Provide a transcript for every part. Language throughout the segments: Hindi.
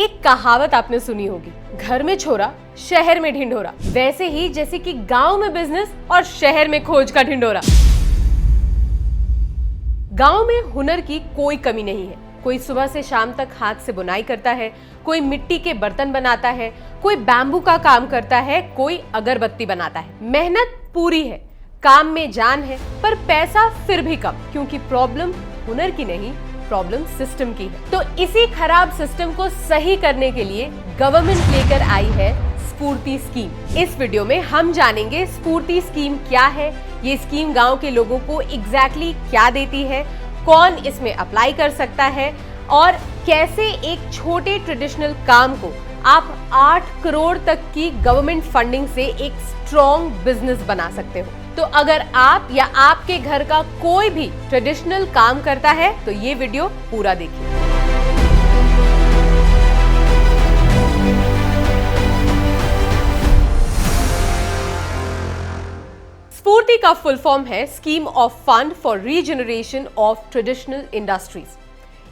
एक कहावत आपने सुनी होगी, घर में छोरा शहर में ढिंढोरा। वैसे ही जैसे कि गांव में बिजनेस और शहर में खोज का ढिंढोरा। गांव में हुनर की कोई कमी नहीं है। कोई सुबह से शाम तक हाथ से बुनाई करता है, कोई मिट्टी के बर्तन बनाता है, कोई बैम्बू का काम करता है, कोई अगरबत्ती बनाता है। मेहनत पूरी है, काम में जान है, पर पैसा फिर भी कम, क्योंकि प्रॉब्लम हुनर की नहीं, प्रॉब्लम सिस्टम की है। तो इसी खराब सिस्टम को सही करने के लिए गवर्नमेंट लेकर आई है स्फूर्ति स्कीम। इस वीडियो में हम जानेंगे स्फूर्ति स्कीम क्या है, ये स्कीम गांव के लोगों को एग्जैक्टली क्या देती है, कौन इसमें अप्लाई कर सकता है और कैसे एक छोटे ट्रेडिशनल काम को आप 8 करोड़ तक की गवर्नमेंट फंडिंग से एक स्ट्रॉन्ग बिजनेस बना सकते हो। तो अगर आप या आपके घर का कोई भी ट्रेडिशनल काम करता है तो ये वीडियो पूरा देखिए। स्फूर्ति का फुल फॉर्म है scheme of fund for regeneration of traditional industries.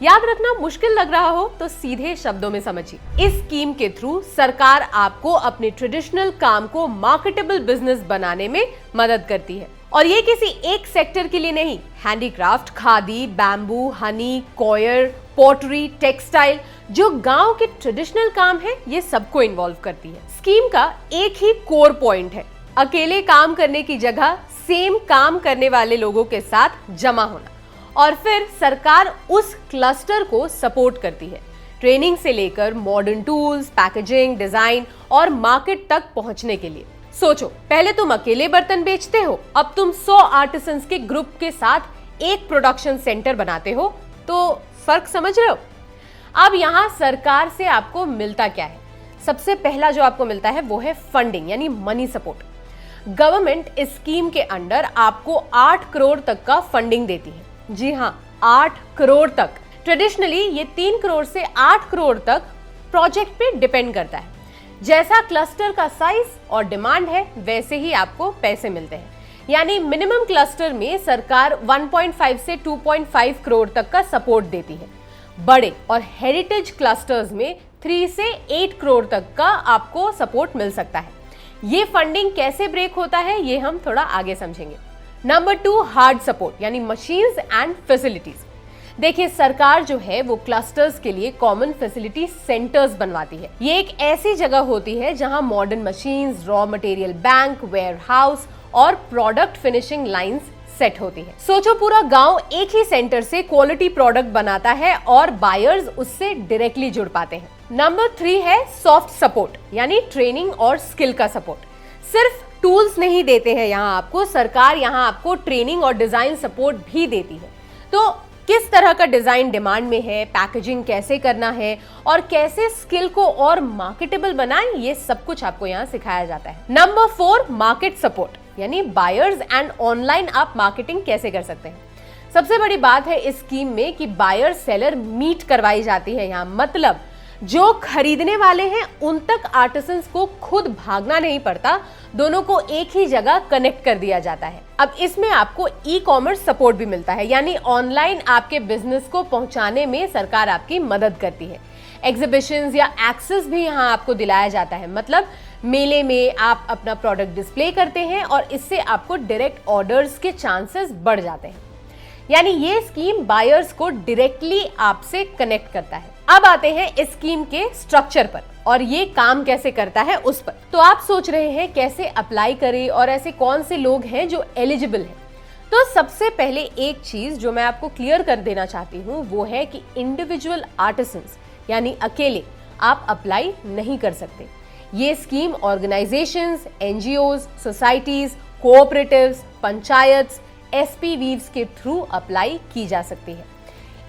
याद रखना मुश्किल लग रहा हो तो सीधे शब्दों में समझिए। इस स्कीम के थ्रू सरकार आपको अपने ट्रेडिशनल काम को मार्केटेबल बिजनेस बनाने में मदद करती है। और ये किसी एक सेक्टर के लिए नहीं, handicraft, khadi, bamboo, Honey, coir, pottery, textile, जो गांव के ट्रेडिशनल काम है, ये सबको इन्वॉल्व करती है। स्कीम का एक ही कोर पॉइंट है, अकेले काम करने की जगह सेम काम करने वाले लोगों के साथ जमा होना। और फिर सरकार उस क्लस्टर को सपोर्ट करती है, ट्रेनिंग से लेकर मॉडर्न टूल्स, पैकेजिंग, डिजाइन और मार्केट तक पहुंचने के लिए। सोचो, पहले तुम अकेले बर्तन बेचते हो, अब तुम 100 आर्टिसंस के ग्रुप के साथ एक प्रोडक्शन सेंटर बनाते हो। तो फर्क समझ रहे हो? अब यहाँ सरकार से आपको मिलता क्या है? सबसे पहला जो आपको मिलता है वो है फंडिंग, यानी मनी सपोर्ट। गवर्नमेंट इस स्कीम के अंडर आपको 8 करोड़ तक का फंडिंग देती है। जी हाँ, 8 करोड़ तक। ट्रेडिशनली ये 3 करोड़ से 8 करोड़ तक प्रोजेक्ट पे डिपेंड करता है। जैसा क्लस्टर का साइज और डिमांड है वैसे ही आपको पैसे मिलते हैं। यानी मिनिमम क्लस्टर में सरकार 1.5 से 2.5 करोड़ तक का सपोर्ट देती है। बड़े और हेरिटेज क्लस्टर्स में 3 से 8 करोड़ तक का आपको सपोर्ट मिल सकता है। ये फंडिंग कैसे ब्रेक होता है ये हम थोड़ा आगे समझेंगे। नंबर 2, हार्ड सपोर्ट, यानी मशीन्स एंड फैसिलिटीज। देखिए, सरकार जो है वो क्लस्टर्स के लिए कॉमन फैसिलिटी सेंटर्स बनवाती है। ये एक ऐसी जगह होती है जहां modern machines, raw material bank, warehouse और प्रोडक्ट फिनिशिंग लाइंस सेट होती है। सोचो, पूरा गांव एक ही सेंटर से क्वालिटी प्रोडक्ट बनाता है और बायर्स उससे डायरेक्टली जुड़ पाते हैं। नंबर 3 है सॉफ्ट सपोर्ट, यानी ट्रेनिंग और स्किल का सपोर्ट। सिर्फ टूल्स नहीं देते हैं यहाँ आपको, सरकार यहाँ आपको ट्रेनिंग और डिजाइन सपोर्ट भी देती है। तो किस तरह का डिजाइन डिमांड में है, पैकेजिंग कैसे करना है और कैसे स्किल को और मार्केटेबल बनाएं, ये सब कुछ आपको यहाँ सिखाया जाता है। नंबर 4, मार्केट सपोर्ट, यानी बायर्स एंड ऑनलाइन आप मार्केटिंग कैसे कर सकते हैं। सबसे बड़ी बात है इस स्कीम में कि बायर सेलर मीट करवाई जाती है यहाँ। मतलब जो खरीदने वाले हैं उन तक आर्टिसंस को खुद भागना नहीं पड़ता, दोनों को एक ही जगह कनेक्ट कर दिया जाता है। अब इसमें आपको ई कॉमर्स सपोर्ट भी मिलता है, यानी ऑनलाइन आपके बिजनेस को पहुंचाने में सरकार आपकी मदद करती है। एग्जीबिशंस या एक्सेस भी यहाँ आपको दिलाया जाता है। मतलब मेले में आप अपना प्रोडक्ट डिस्प्ले करते हैं और इससे आपको डायरेक्ट ऑर्डर्स के चांसेस बढ़ जाते हैं। यानी ये स्कीम बायर्स को डायरेक्टली आपसे कनेक्ट करता है। अब आते हैं इस स्कीम के स्ट्रक्चर पर और ये काम कैसे करता है उस पर। तो आप सोच रहे हैं कैसे अप्लाई करें और ऐसे कौन से लोग हैं जो एलिजिबल हैं। तो सबसे पहले एक चीज जो मैं आपको क्लियर कर देना चाहती हूँ वो है कि इंडिविजुअल आर्टिसंस, यानी अकेले आप अप्लाई नहीं कर सकते। ये scheme organisations, NGOs, societies, cooperatives, panchayat, SPVs के थ्रू अप्लाई की जा सकती है।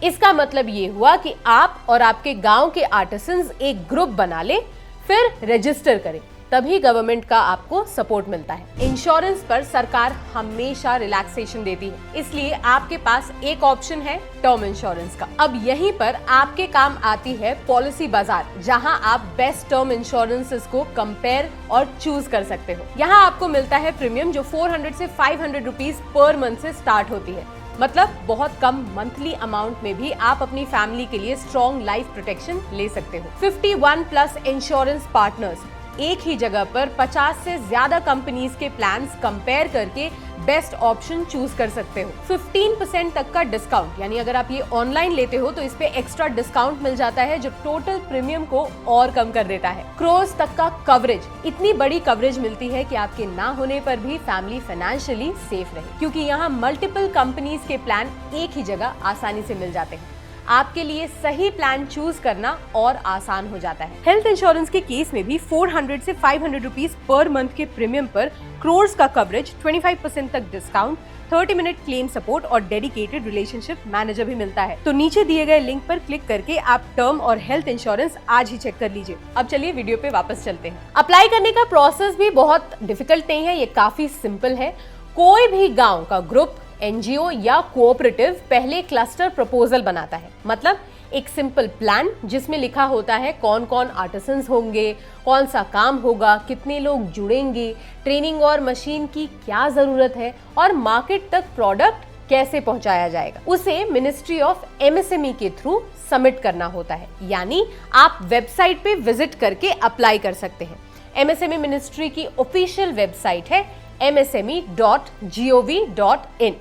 इसका मतलब ये हुआ कि आप और आपके गांव के आर्टिसंस एक ग्रुप बना ले, फिर रजिस्टर करें, तभी गवर्नमेंट का आपको सपोर्ट मिलता है। इंश्योरेंस पर सरकार हमेशा रिलैक्सेशन देती है, इसलिए आपके पास एक ऑप्शन है टर्म इंश्योरेंस का। अब यहीं पर आपके काम आती है पॉलिसी बाजार, जहां आप बेस्ट टर्म इंश्योरेंसेस को कंपेयर और चूज कर सकते हो। यहाँ आपको मिलता है प्रीमियम जो 400 से 500 रुपीज पर मंथ से स्टार्ट होती है। मतलब बहुत कम मंथली अमाउंट में भी आप अपनी फैमिली के लिए स्ट्रॉन्ग लाइफ प्रोटेक्शन ले सकते हो। 51+ इंश्योरेंस पार्टनर्स एक ही जगह पर 50 से ज्यादा कंपनीज के प्लान्स कंपेयर करके बेस्ट ऑप्शन चूज कर सकते हो। 15% तक का डिस्काउंट, यानी अगर आप ये ऑनलाइन लेते हो तो इस पे एक्स्ट्रा डिस्काउंट मिल जाता है जो टोटल प्रीमियम को और कम कर देता है। क्रोर्स तक का कवरेज, इतनी बड़ी कवरेज मिलती है कि आपके ना होने पर भी फैमिली फाइनेंशियली सेफ रहे, क्योंकि यहाँ मल्टीपल कंपनीज के प्लान एक ही जगह आसानी से मिल जाते हैं। आपके लिए सही प्लान चूज करना और आसान हो जाता है। हेल्थ इंश्योरेंस के केस में भी 400 से 500 रुपीज पर मंथ के प्रीमियम पर क्रोर्स का कवरेज, 25% तक डिस्काउंट, 30 मिनट क्लेम सपोर्ट और डेडिकेटेड रिलेशनशिप मैनेजर भी मिलता है। तो नीचे दिए गए लिंक पर क्लिक करके आप टर्म और हेल्थ इंश्योरेंस आज ही चेक कर लीजिए। अब चलिए वीडियो पे वापस चलते हैं। अप्लाई करने का प्रोसेस भी बहुत डिफिकल्ट नहीं है, ये काफी सिंपल है। कोई भी गाँव का ग्रुप, एनजीओ या कोऑपरेटिव पहले क्लस्टर प्रपोजल बनाता है, मतलब एक सिंपल प्लान जिसमें लिखा होता है कौन कौन आर्टिसंस होंगे, कौन सा काम होगा, कितने लोग जुड़ेंगे, ट्रेनिंग और मशीन की क्या जरूरत है और मार्केट तक प्रोडक्ट कैसे पहुंचाया जाएगा। उसे मिनिस्ट्री ऑफ एमएसएमई के थ्रू सबमिट करना होता है, यानी आप वेबसाइट पे विजिट करके अप्लाई कर सकते हैं। एमएसएमई मिनिस्ट्री की ऑफिशियल वेबसाइट है msme.gov.in।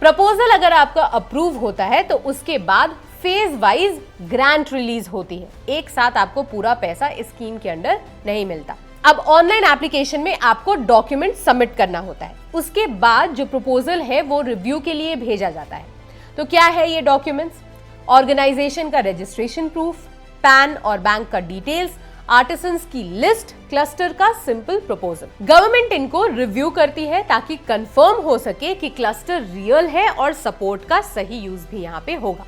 प्रपोजल अगर आपका अप्रूव होता है तो उसके बाद फेज वाइज ग्रांट रिलीज होती है, एक साथ आपको पूरा पैसा इस स्कीम के अंडर नहीं मिलता। अब ऑनलाइन एप्लीकेशन में आपको डॉक्यूमेंट सबमिट करना होता है, उसके बाद जो प्रपोजल है वो रिव्यू के लिए भेजा जाता है। तो क्या है ये डॉक्यूमेंट्स? ऑर्गेनाइजेशन का रजिस्ट्रेशन प्रूफ, पैन और बैंक का डिटेल्स, आर्टिसंस की लिस्ट, क्लस्टर का सिंपल प्रपोजल। गवर्नमेंट इनको रिव्यू करती है ताकि कंफर्म हो सके कि क्लस्टर रियल है और सपोर्ट का सही यूज भी यहाँ पे होगा।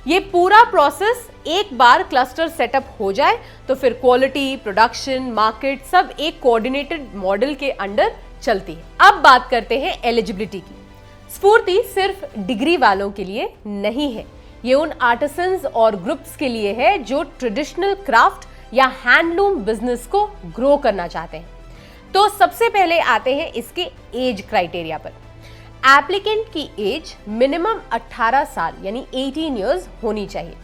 ये पूरा प्रोसेस एक बार क्लस्टर सेटअप हो जाए तो फिर क्वालिटी, प्रोडक्शन, मार्केट सब एक कोऑर्डिनेटेड मॉडल के अंडर चलती है। अब बात करते हैं एलिजिबिलिटी की। स्फूर्ति सिर्फ डिग्री वालों के लिए नहीं है, ये उन आर्टिसंस और ग्रुप्स के लिए है जो ट्रेडिशनल क्राफ्ट या हैंडलूम बिजनेस को ग्रो करना चाहते हैं। तो सबसे पहले आते हैं इसके एज क्राइटेरिया पर। एप्लीकेंट की एज मिनिमम 18 साल यानी 18 इयर्स होनी चाहिए।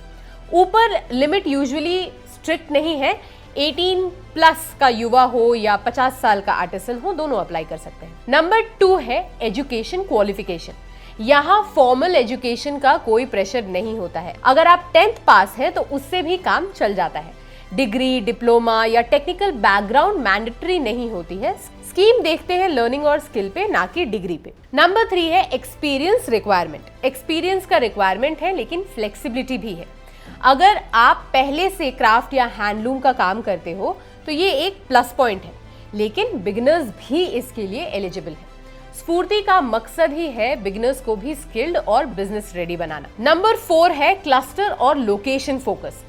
ऊपर लिमिट यूजुअली स्ट्रिक्ट नहीं है, 18+ का युवा हो या 50 साल का आर्टिसन हो, दोनों अप्लाई कर सकते हैं। नंबर 2 है एजुकेशन क्वालिफिकेशन। यहाँ फॉर्मल एजुकेशन का कोई प्रेशर नहीं होता है, अगर आप 10th पास हैं तो उससे भी काम चल जाता है। डिग्री, डिप्लोमा या टेक्निकल बैकग्राउंड मैंडेटरी नहीं होती है। स्कीम देखते हैं लर्निंग और स्किल पे, ना कि डिग्री पे। नंबर 3 है एक्सपीरियंस रिक्वायरमेंट। एक्सपीरियंस का रिक्वायरमेंट है लेकिन फ्लेक्सिबिलिटी भी है। अगर आप पहले से क्राफ्ट या हैंडलूम का काम करते हो तो ये एक प्लस पॉइंट है, लेकिन बिगिनर्स भी इसके लिए एलिजिबल है। स्फूर्ति का मकसद ही है बिगिनर्स को भी स्किल्ड और बिजनेस रेडी बनाना। नंबर 4 है क्लस्टर और लोकेशन फोकस।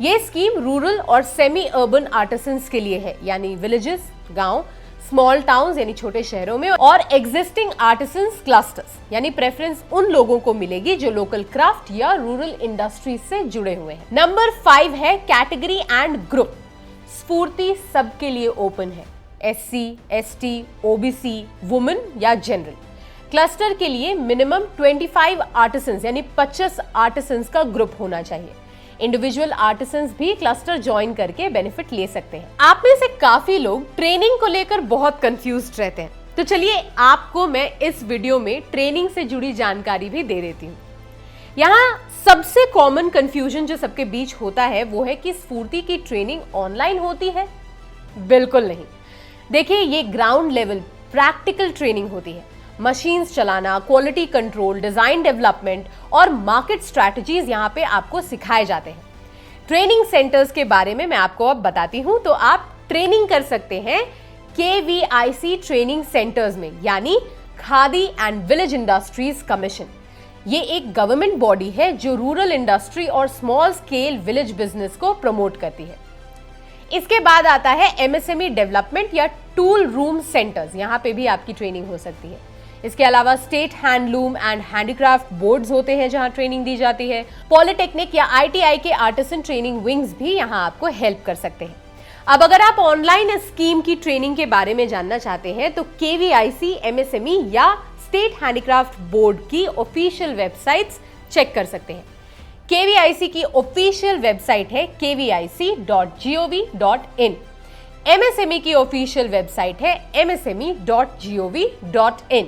ये स्कीम रूरल और सेमी अर्बन आर्टिसंस के लिए है, यानी विलेजेस, गांव, स्मॉल टाउन्स यानी छोटे शहरों में, और एग्जिस्टिंग आर्टिसंस क्लस्टर्स, यानी प्रेफरेंस उन लोगों को मिलेगी जो लोकल क्राफ्ट या रूरल इंडस्ट्रीज से जुड़े हुए हैं। नंबर 5 है कैटेगरी एंड ग्रुप। स्फूर्ति सबके लिए ओपन है, SC, ST, OBC, वुमेन या जनरल। क्लस्टर के लिए मिनिमम 25 आर्टिसंस यानी 25 आर्टिसंस का ग्रुप होना चाहिए। इंडिविजुअल आर्टिसंस भी क्लस्टर ज्वाइन करके बेनिफिट ले सकते हैं। आप में से काफी लोग ट्रेनिंग को लेकर बहुत कंफ्यूज्ड रहते हैं, तो चलिए आपको मैं इस वीडियो में ट्रेनिंग से जुड़ी जानकारी भी दे देती हूँ। यहाँ सबसे कॉमन कंफ्यूजन जो सबके बीच होता है वो है कि स्फूर्ति की ट्रेनिंग ऑनलाइन होती है। बिल्कुल नहीं। देखिए, ये ग्राउंड लेवल प्रैक्टिकल ट्रेनिंग होती है। मशीन्स चलाना, क्वालिटी कंट्रोल, डिजाइन डेवलपमेंट और मार्केट स्ट्रैटेजीज यहाँ पे आपको सिखाए जाते हैं। ट्रेनिंग सेंटर्स के बारे में मैं आपको अब बताती हूँ। तो आप ट्रेनिंग कर सकते हैं KVIC ट्रेनिंग सेंटर्स में, यानी khadi and village industries commission. ये एक गवर्नमेंट बॉडी है जो रूरल इंडस्ट्री और स्मॉल स्केल विलेज बिजनेस को प्रमोट करती है। इसके बाद आता है MSME डेवलपमेंट या टूल रूम सेंटर्स, यहाँ पे भी आपकी ट्रेनिंग हो सकती है। इसके अलावा state handloom and handicraft boards होते हैं जहां ट्रेनिंग दी जाती है। पॉलिटेक्निक या ITI के आर्टिसन ट्रेनिंग विंग्स भी यहां आपको हेल्प कर सकते हैं। अब अगर आप ऑनलाइन स्कीम की ट्रेनिंग के बारे में जानना चाहते हैं तो KVIC MSME या स्टेट हैंडीक्राफ्ट बोर्ड की ऑफिशियल वेबसाइट्स चेक कर सकते हैं। KVIC की ऑफिशियल वेबसाइट है kvic.gov.in। MSME की ऑफिशियल वेबसाइट है msme.gov.in।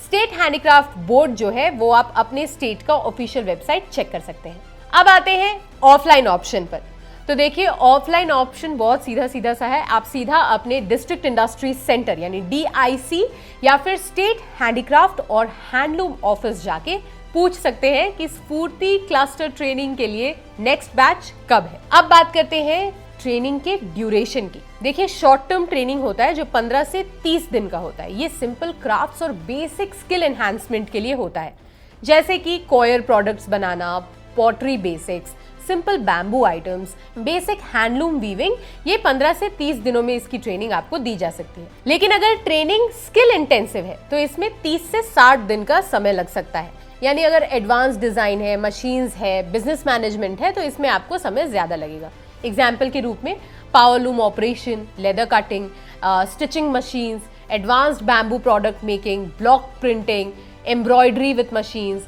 स्टेट हैंडीक्राफ्ट बोर्ड जो है वो आप अपने स्टेट का ऑफिशियल वेबसाइट चेक कर सकते हैं। अब आते हैं ऑफलाइन ऑप्शन पर। तो देखिए, ऑफलाइन ऑप्शन बहुत सीधा सीधा सा है। आप सीधा अपने डिस्ट्रिक्ट इंडस्ट्री सेंटर यानी DIC या फिर स्टेट हैंडीक्राफ्ट और हैंडलूम ऑफिस जाके पूछ सकते हैं कि स्फूर्ति क्लस्टर ट्रेनिंग के लिए नेक्स्ट बैच कब है। अब बात करते हैं ट्रेनिंग के ड्यूरेशन की। देखिए, शॉर्ट टर्म ट्रेनिंग होता है जो 15 से 30 दिन का होता है। ये सिंपल क्राफ्ट्स और बेसिक स्किल एनहांसमेंट के लिए होता है, जैसे कि कॉयर प्रोडक्ट्स बनाना, pottery basics, simple bamboo items, basic handloom weaving. ये 15 से 30 दिनों में इसकी ट्रेनिंग आपको दी जा सकती है। लेकिन अगर ट्रेनिंग स्किल इंटेंसिव है तो इसमें 30 से 60 दिन का समय लग सकता है। यानी अगर एडवांस डिजाइन है, मशीन्स है, बिजनेस मैनेजमेंट है तो इसमें आपको समय ज्यादा लगेगा। एग्जाम्पल के रूप में powerloom operation, leather cutting, stitching machines, advanced bamboo product making, block printing, embroidery with machines,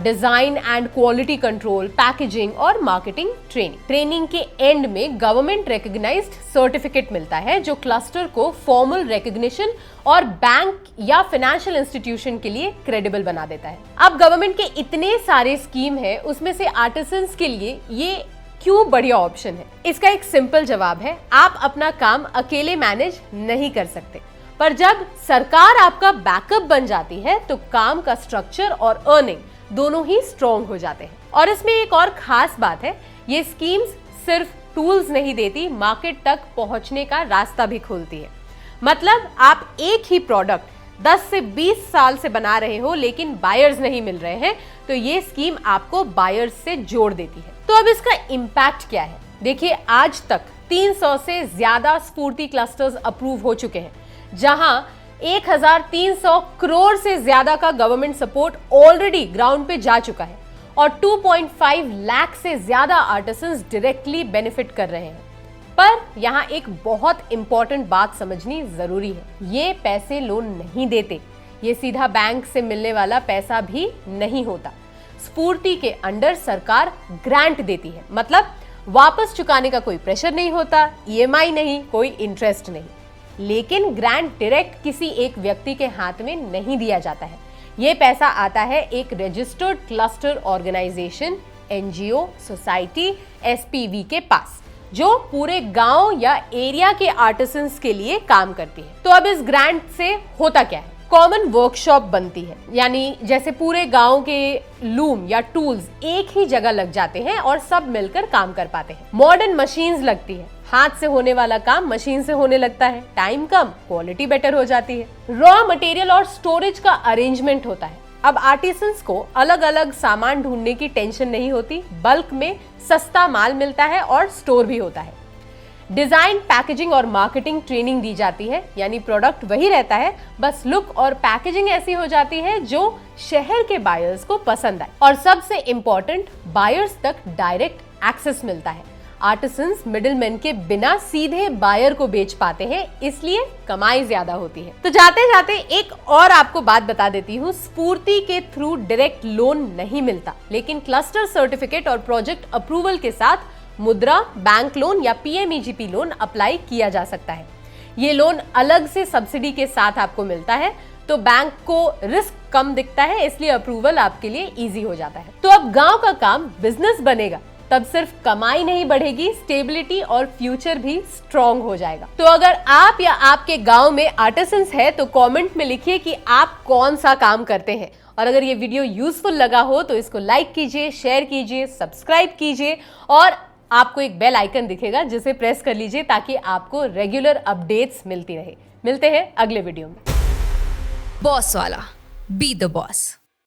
design and quality control, packaging और मार्केटिंग ट्रेनिंग। ट्रेनिंग के एंड में गवर्नमेंट रिकॉग्नाइज्ड सर्टिफिकेट मिलता है जो क्लस्टर को फॉर्मल रिकॉग्निशन और बैंक या फाइनेंशियल इंस्टीट्यूशन के लिए क्रेडिबल बना देता है। अब गवर्नमेंट के इतने सारे स्कीम है, उसमें से आर्टिसंस के लिए ये क्यों बढ़िया ऑप्शन है? इसका एक सिंपल जवाब है, आप अपना काम अकेले मैनेज नहीं कर सकते, पर जब सरकार आपका बैकअप बन जाती है तो काम का स्ट्रक्चर और अर्निंग दोनों ही स्ट्रॉन्ग हो जाते हैं। और इसमें एक और खास बात है, ये स्कीम्स सिर्फ टूल्स नहीं देती, मार्केट तक पहुंचने का रास्ता भी खोलती है। मतलब आप एक ही प्रोडक्ट 10 से 20 साल से बना रहे हो लेकिन बायर्स नहीं मिल रहे हैं, तो ये स्कीम आपको बायर्स से जोड़ देती है। तो अब इसका इम्पैक्ट क्या है? देखिए, आज तक 300 से ज्यादा स्फूर्ति क्लस्टर्स अप्रूव हो चुके हैं, जहां 1300 करोड़ से ज्यादा का गवर्नमेंट सपोर्ट ऑलरेडी ग्राउंड पे जा चुका है और 2.5 लाख से ज्यादा आर्टिसंस डायरेक्टली बेनिफिट कर रहे हैं। पर यहाँ एक बहुत इंपॉर्टेंट बात समझनी जरूरी है, ये पैसे लोन नहीं देते, ये सीधा बैंक से मिलने वाला पैसा भी नहीं होता। स्फूर्ति के अंडर सरकार ग्रांट देती है, मतलब वापस चुकाने का कोई प्रेशर नहीं होता, EMI नहीं, कोई इंटरेस्ट नहीं। लेकिन ग्रांट डायरेक्ट किसी एक व्यक्ति के हाथ में नहीं दिया जाता है। ये पैसा आता है एक registered cluster organisation, NGO, society, SPV के पास, जो पूरे गांव या एरिया के आर्टिसंस के लिए काम करती है। तो अब इस ग्रांट से होता क्या है? कॉमन वर्कशॉप बनती है, यानी जैसे पूरे गांव के लूम या टूल्स एक ही जगह लग जाते हैं और सब मिलकर काम कर पाते हैं। मॉडर्न मशीन्स लगती है, हाथ से होने वाला काम मशीन से होने लगता है, टाइम कम, क्वालिटी बेटर हो जाती है। रॉ मटेरियल और स्टोरेज का अरेंजमेंट होता है। अब आर्टिसंस को अलग अलग सामान ढूंढने की टेंशन नहीं होती, बल्क में सस्ता माल मिलता है और स्टोर भी होता है। डिजाइन, पैकेजिंग और मार्केटिंग ट्रेनिंग दी जाती है, यानी प्रोडक्ट वही रहता है, बस लुक और पैकेजिंग ऐसी हो जाती है जो शहर के बायर्स को पसंद आए। और सबसे इंपॉर्टेंट, बायर्स तक डायरेक्ट एक्सेस मिलता है। आर्टिसंस मिडिलमैन के बिना सीधे बायर को बेच पाते हैं, इसलिए कमाई ज्यादा होती है। तो जाते जाते एक और आपको बात बता देती हूँ, स्फूर्ति के थ्रू डायरेक्ट लोन नहीं मिलता, लेकिन क्लस्टर सर्टिफिकेट और प्रोजेक्ट अप्रूवल के साथ मुद्रा, बैंक लोन या PMEGP लोन अप्लाई किया जा सकता है। ये लोन अलग से सब्सिडी के साथ आपको मिलता है, तो बैंक को रिस्क कम दिखता है, इसलिए अप्रूवल आपके लिए इजी हो जाता है। तो अब गांव का काम बिजनेस बनेगा, तब सिर्फ कमाई नहीं बढ़ेगी, स्टेबिलिटी और फ्यूचर भी स्ट्रॉन्ग हो जाएगा। तो अगर आप या आपके गांव में आर्टिसंस है तो कमेंट में लिखिए कि आप कौन सा काम करते हैं। और अगर ये वीडियो यूजफुल लगा हो तो इसको लाइक कीजिए, शेयर कीजिए, सब्सक्राइब कीजिए और आपको एक बेल आइकन दिखेगा जिसे प्रेस कर लीजिए ताकि आपको रेगुलर अपडेट्स मिलती रहे। मिलते हैं अगले वीडियो में। बॉस वाला, बी द बॉस।